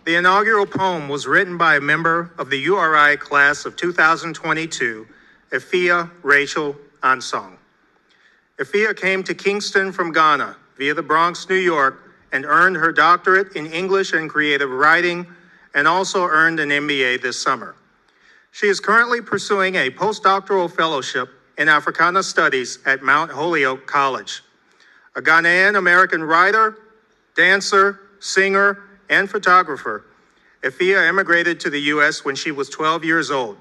The inaugural poem was written by a member of the URI class of 2022, Afua Rachel Ansong. Afua came to Kingston from Ghana via the Bronx, New York, and earned her doctorate in English and creative writing, and also earned an MBA this summer. She is currently pursuing a postdoctoral fellowship in Africana Studies at Mount Holyoke College. A Ghanaian-American writer, dancer, singer, and photographer, Afua immigrated to the U.S. when she was 12 years old,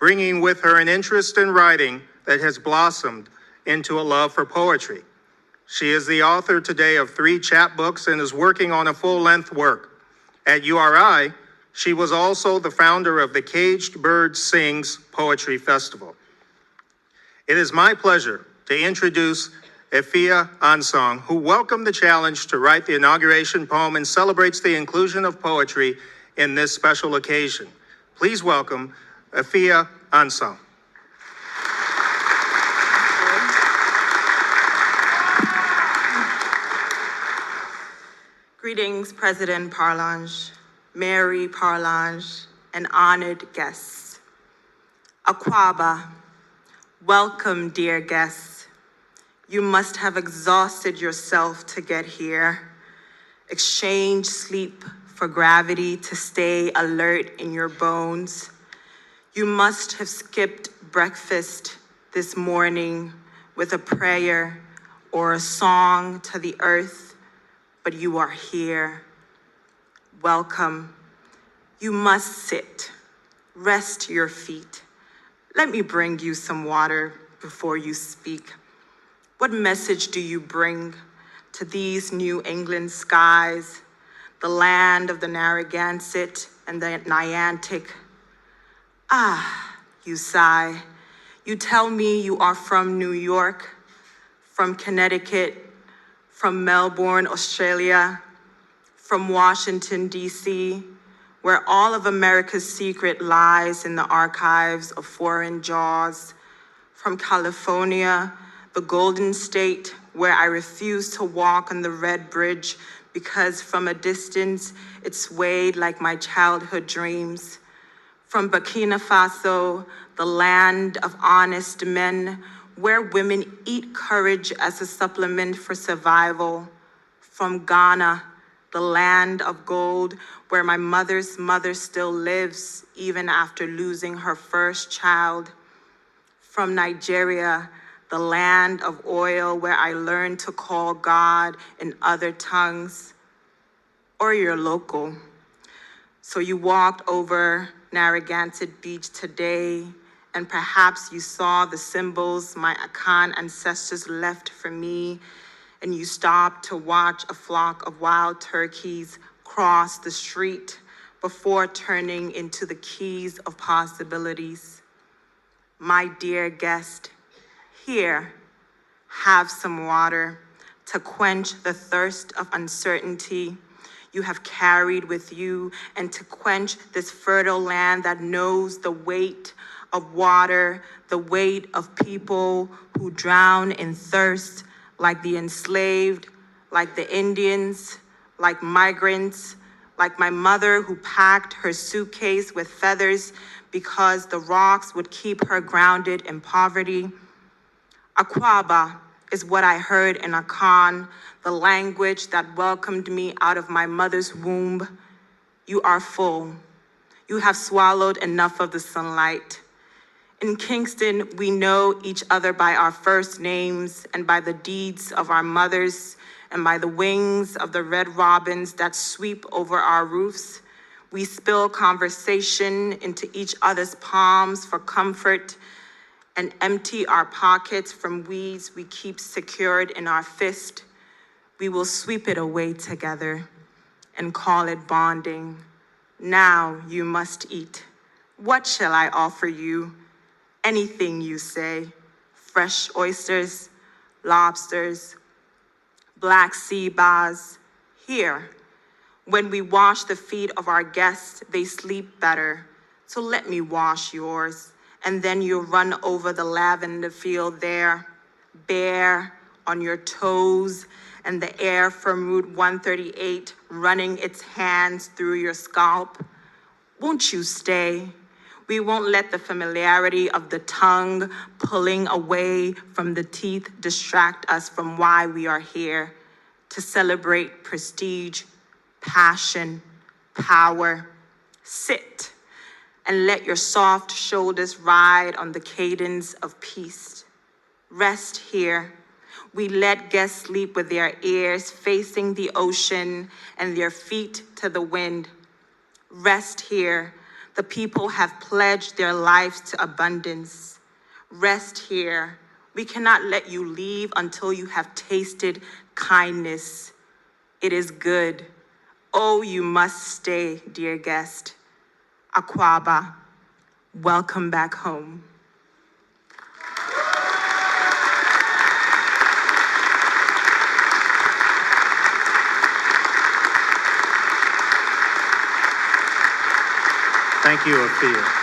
bringing with her an interest in writing that has blossomed into a love for poetry. She is the author today of 3 chapbooks and is working on a full-length work. At URI, she was also the founder of the Caged Bird Sings Poetry Festival. It is my pleasure to introduce Afua Ansong, who welcomed the challenge to write the inauguration poem and celebrates the inclusion of poetry in this special occasion. Please welcome Afua Ansong. Greetings, President Parlange, Mary Parlange, and honored guests. Akwaaba, welcome, dear guests. You must have exhausted yourself to get here. Exchange sleep for gravity to stay alert in your bones. You must have skipped breakfast this morning with a prayer or a song to the earth, but you are here. Welcome. You must sit. Rest your feet. Let me bring you some water before you speak. What message do you bring to these New England skies, the land of the Narragansett and the Niantic? Ah, you sigh. You tell me you are from New York, from Connecticut, from Melbourne, Australia, from Washington, D.C., where all of America's secret lies in the archives of foreign jaws, from California, the Golden State, where I refuse to walk on the Red Bridge because from a distance it swayed like my childhood dreams. From Burkina Faso, the land of honest men, where women eat courage as a supplement for survival. From Ghana, the land of gold, where my mother's mother still lives even after losing her first child. From Nigeria, the land of oil, where I learned to call God in other tongues, or your local. So you walked over Narragansett Beach today, and perhaps you saw the symbols my Akan ancestors left for me, and you stopped to watch a flock of wild turkeys cross the street before turning into the keys of possibilities. My dear guest, here, have some water to quench the thirst of uncertainty you have carried with you, and to quench this fertile land that knows the weight of water, the weight of people who drown in thirst, like the enslaved, like the Indians, like migrants, like my mother who packed her suitcase with feathers because the rocks would keep her grounded in poverty. Akwaaba is what I heard in Akan, the language that welcomed me out of my mother's womb. You are full. You have swallowed enough of the sunlight. In Kingston, we know each other by our first names and by the deeds of our mothers and by the wings of the red robins that sweep over our roofs. We spill conversation into each other's palms for comfort and empty our pockets from weeds we keep secured in our fist. We will sweep it away together and call it bonding. Now you must eat. What shall I offer you? Anything you say. Fresh oysters, lobsters, black sea bass. Here, when we wash the feet of our guests, they sleep better. So let me wash yours. And then you run over the lavender field there, bare, on your toes, and the air from Route 138 running its hands through your scalp. Won't you stay? We won't let the familiarity of the tongue pulling away from the teeth distract us from why we are here, to celebrate prestige, passion, power. Sit and let your soft shoulders ride on the cadence of peace. Rest here. We let guests sleep with their ears facing the ocean and their feet to the wind. Rest here. The people have pledged their lives to abundance. Rest here. We cannot let you leave until you have tasted kindness. It is good. Oh, you must stay, dear guest. Akwaaba, welcome back home. Thank you, Afua.